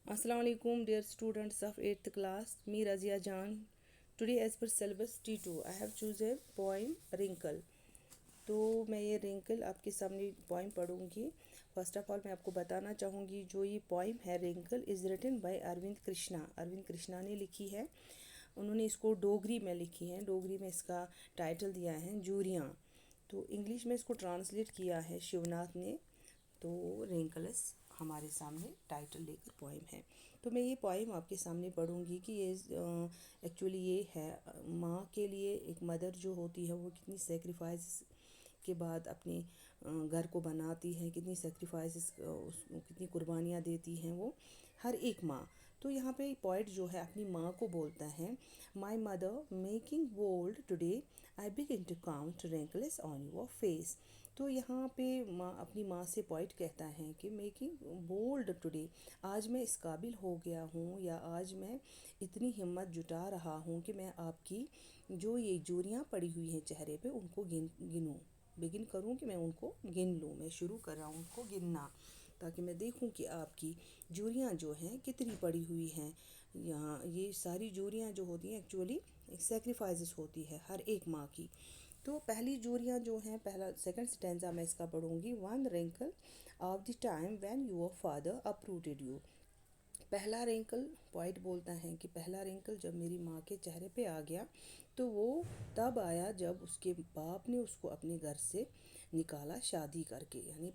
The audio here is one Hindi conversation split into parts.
Assalamu alaikum, dear students of 8th class. Me Razia Jan. Today as per syllabus T2 I have chosen a poem Wrinkle. तो मैं ये रिंकल आपके सामने पोइम पढ़ूंगी। फर्स्ट ऑफ ऑल मैं आपको बताना चाहूँगी जो ये पोइम है wrinkle is written by Arvind Krishna. Arvind Krishna ने लिखी है। उन्होंने इसको डोगरी में लिखी है। डोगरी में इसका टाइटल दिया है जूरियाँ। तो इंग्लिश में इसको ट्रांसलेट किया है शिवनाथ ने। तो रिंकल्स हमारे सामने टाइटल लेकर पोइम है। तो मैं ये पोइम आपके सामने पढ़ूंगी कि ये एक्चुअली ये है माँ के लिए। एक मदर जो होती है वो कितनी सेक्रीफाइस के बाद अपने घर को बनाती है, कितनी सेक्रीफाइस कितनी कुर्बानियाँ देती हैं वो हर एक माँ। तो यहाँ पे पोइट जो है अपनी माँ को बोलता है, my mother making bold today I begin to count wrinkles on your face. तो यहाँ पे माँ अपनी माँ से पोइट कहता है कि मेकिंग बोल्ड टुडे, आज मैं इस काबिल हो गया हूँ या आज मैं इतनी हिम्मत जुटा रहा हूँ कि मैं आपकी जो ये जोरियाँ पड़ी हुई हैं चेहरे पे उनको गिनूँ, बिगिन करूँ कि मैं उनको गिन लूँ। मैं शुरू कर रहा हूँ उनको गिनना ताकि मैं देखूँ कि आपकी जोरियाँ जो हैं कितनी पड़ी हुई हैं। यहाँ ये सारी जोरियाँ जो होती हैं एक्चुअली सेक्रीफाइसेस होती है हर एक माँ की। तो पहली जोरियाँ जो हैं, पहला सेकंड स्टेंजा मैं इसका पढ़ूंगी। One wrinkle of the time when your father uprooted you. पहला रिंकल पॉइंट बोलता है कि पहला रिंकल जब मेरी माँ के चेहरे पे आ गया तो वो तब आया जब उसके बाप ने उसको अपने घर से निकाला शादी करके। यानी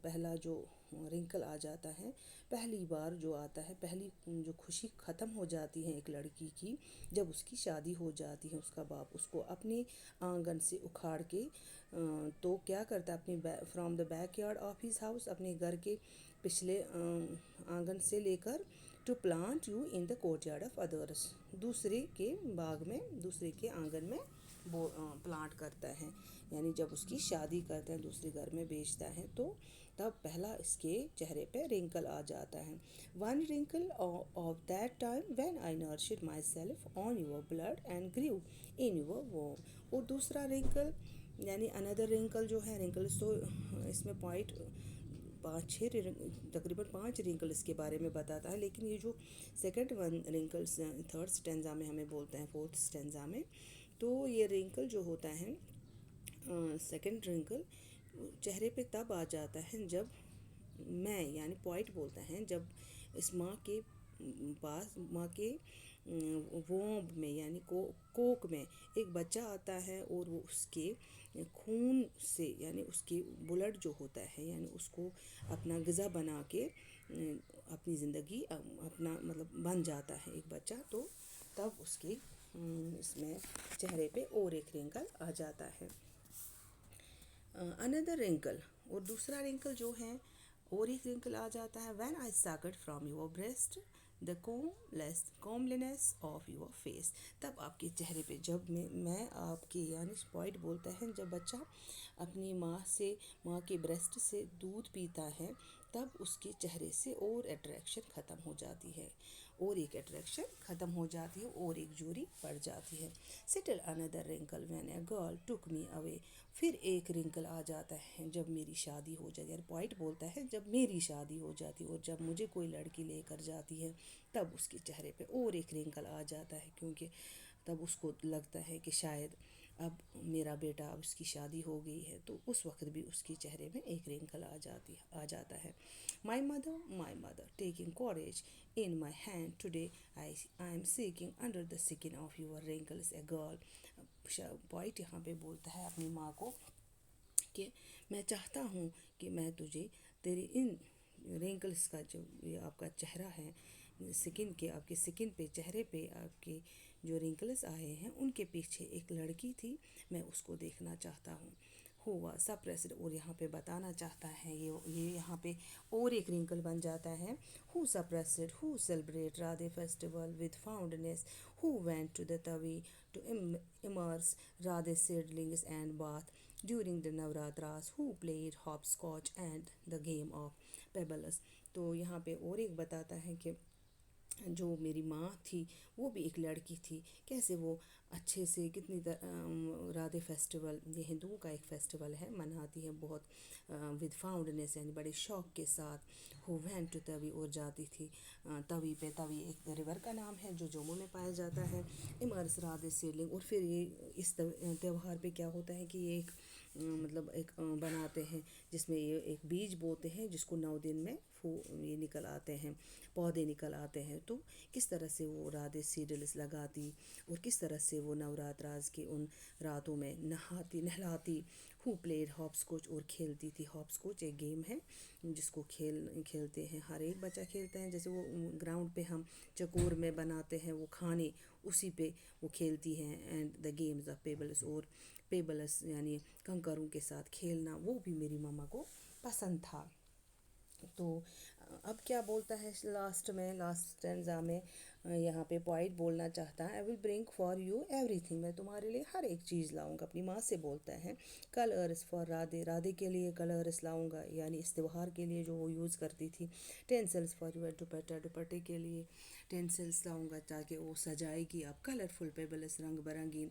पहला जो रिंकल आ जाता है, पहली बार जो आता है, पहली जो खुशी ख़त्म हो जाती है एक लड़की की जब उसकी शादी हो जाती है। उसका बाप उसको अपने आंगन से उखाड़ के तो क्या करता है, अपनी from the backyard of his house, अपने घर के पिछले आंगन से लेकर to plant you in the courtyard of others, दूसरे के बाग में, दूसरे के आंगन में वो प्लांट करता है। यानी जब उसकी शादी करता है, दूसरे घर में बेचता है, तो तब पहला इसके चेहरे पे रिंकल आ जाता है। One wrinkle of that time when I nourished myself on your blood and grieve in your womb. और दूसरा रिंकल यानी अनदर रिंकल जो है, रिंकल्स तो इसमें पॉइंट पाँच छः तकरीबन 5 रिंकल्स के बारे में बताता है, लेकिन ये जो second one wrinkles third stanza में हमें बोलते हैं, फोर्थ स्टेंजा में, तो ये रिंकल जो होता है सेकंड रिंकल चेहरे पे तब आ जाता है जब मैं यानी पॉइंट बोलता है जब इस माँ के पास, माँ के वोम में यानी कोक में एक बच्चा आता है और वो उसके खून से यानी उसके ब्लड जो होता है यानी उसको अपना ग़िज़ा बना के अपनी ज़िंदगी अपना मतलब बन जाता है एक बच्चा। तो तब उसके इसमें चेहरे पे और एक रिंकल आ जाता है। अनदर रिंकल और दूसरा रिंकल जो है और एक रिंकल आ जाता है when I sought from your breast the comeliness of your face. तब आपके चेहरे पे जब मैं आपके यानी स्पॉइट बोलता है जब बच्चा अपनी माँ के ब्रेस्ट से दूध पीता है तब उसके चेहरे से और अट्रैक्शन ख़त्म हो जाती है, और एक अट्रैक्शन ख़त्म हो जाती है और एक जोरी पड़ जाती है। Settle another wrinkle when a girl took me away. फिर एक रिंकल आ जाता है जब मेरी शादी हो जाती है। पॉइंट बोलता है जब मेरी शादी हो जाती है और जब मुझे कोई लड़की लेकर जाती है तब उसके चेहरे पे और एक रिंकल आ जाता है, क्योंकि तब उसको लगता है कि शायद अब मेरा बेटा, अब उसकी शादी हो गई है, तो उस वक्त भी उसके चेहरे में एक रिंकल आ जाता है। My mother taking courage in my hand today I am seeking under the skin of your wrinkles a girl. Point यहाँ पे बोलता है अपनी माँ को कि मैं चाहता हूँ कि मैं तुझे तेरे इन रिंकल्स का जो ये आपका चेहरा है, स्किन के, आपके स्किन पे, चेहरे पे आपके जो रिंकल्स आए हैं उनके पीछे एक लड़की थी, मैं उसको देखना चाहता हूँ। हुआ सप्रेस्ड, और यहाँ पे बताना चाहता है ये यहाँ पे और एक रिंकल बन जाता है। Who suppressed who celebrate Radhe festival with fondness who went to the Tawi to immerse Radhe seedlings and bath during the Navratras, who played hopscotch and the game of pebbles। तो यहाँ पे और एक बताता है कि जो मेरी माँ थी वो भी एक लड़की थी, कैसे वो अच्छे से कितनी राधे फेस्टिवल, ये हिंदुओं का एक फेस्टिवल है, मनाती है बहुत विद फाउंडनेस, यानी बड़े शौक के साथ। हो वैन टू तवी, और जाती थी तवी पे। तवी एक रिवर का नाम है जो जम्मू में पाया जाता है। Immerse Radhe seedling. और फिर ये इस त्यौहार पे क्या होता है कि ये एक मतलब एक बनाते हैं जिसमें ये एक बीज बोते हैं जिसको 9 दिन में ये निकल आते हैं, पौधे निकल आते हैं। तो किस तरह से वो राधे सीडल्स लगाती और किस तरह से वो नवरात्रास की उन रातों में नहलाती। हु प्लेड हॉपस्कॉच, और खेलती थी हॉपस्कॉच। एक गेम है जिसको खेलते हैं, हर एक बच्चा खेलता है। जैसे वो ग्राउंड पे हम चकोर में बनाते हैं वो खाने, उसी पे वो खेलती हैं। And the games of pebbles, और पेबल्स यानी कंकरों के साथ खेलना, वो भी मेरी मामा को पसंद था। तो अब क्या बोलता है लास्ट स्टेंजा में, यहाँ पे पॉइंट बोलना चाहता है, I will bring for you everything, मैं तुम्हारे लिए हर एक चीज़ लाऊंगा। अपनी माँ से बोलता है। कलर्स फॉर राधे, राधे के लिए कलर्स लाऊंगा, यानी इस त्यौहार के लिए जो वो यूज़ करती थी। टेंसल्स फॉर योर दुपट्टा, दुपट्टे के लिए टेंसल्स लाऊंगा ताकि वो सजाएगी। अब कलरफुल पेबल्स, रंग बिरंगी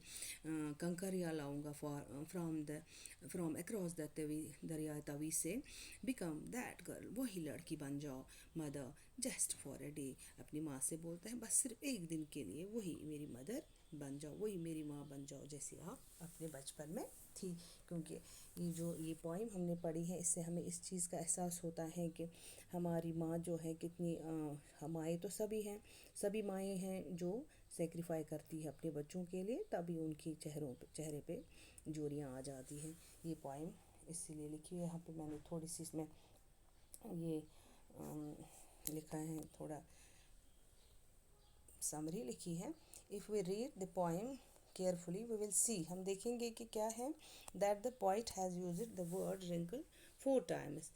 कंकरियाँ लाऊंगा फ्रॉम अक्रॉस द तवी, दरिया तवी से। बिकम दैट गर्ल, वही लड़की बन जाओ। Mother just for a day, अपनी माँ से बोलता है बस सिर्फ एक दिन के लिए वही मेरी मदर बन जाओ, वही मेरी माँ बन जाओ जैसे आप अपने बचपन में थी। क्योंकि ये पोइम हमने पढ़ी है, इससे हमें इस चीज़ का एहसास होता है कि हमारी माँ जो है कितनी माएँ तो सभी हैं, सभी माएँ हैं जो सेक्रीफाई करती है अपने बच्चों के लिए, तभी उनकी चेहरे पे जोरियाँ आ जाती हैं। ये पोइम इसीलिए लिखी है। यहाँ पे मैंने थोड़ी सी इसमें ये लिखा है, थोड़ा समरी लिखी है। If we read the poem carefully we will see, हम देखेंगे कि क्या है। That the poet has used the word wrinkle 4 times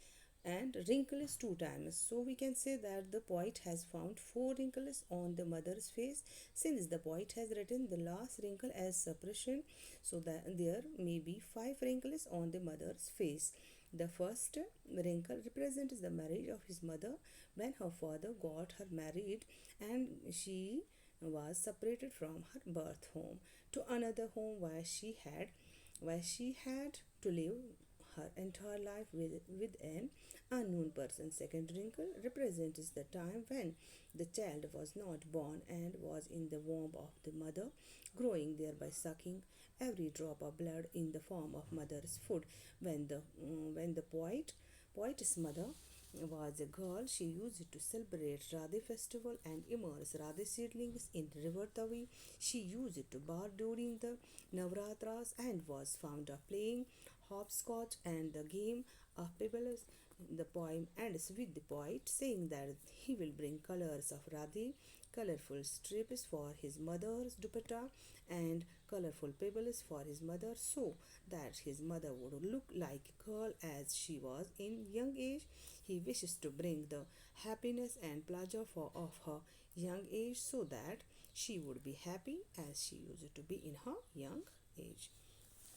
and wrinkle is 2 times, so we can say that the poet has found 4 wrinkles on the mother's face. Since the poet has written the last wrinkle as suppression, so that there may be 5 wrinkles on the mother's face. The first wrinkle represents the marriage of his mother when her father got her married and she was separated from her birth home to another home where she had to live her entire life with an unknown person. Second wrinkle represents the time when the child was not born and was in the womb of the mother, growing thereby sucking every drop of blood in the form of mother's food. When the poet's mother was a girl, she used to celebrate Radhe festival and immerse Radhe seedlings in river Tavi. She used to bathe during the Navratras and was fond of playing hopscotch and the game of pebbles. The poem ends with the poet saying that he will bring colors of Radhe, colorful strips for his mother's dupatta, and colorful pebbles for his mother, so that his mother would look like a girl as she was in young age. He wishes to bring the happiness and pleasure of her young age, so that she would be happy as she used to be in her young age.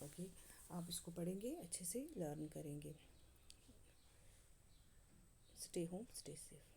Okay, आप इसको पढ़ेंगे, अच्छे से लर्न करेंगे। Stay home, stay safe.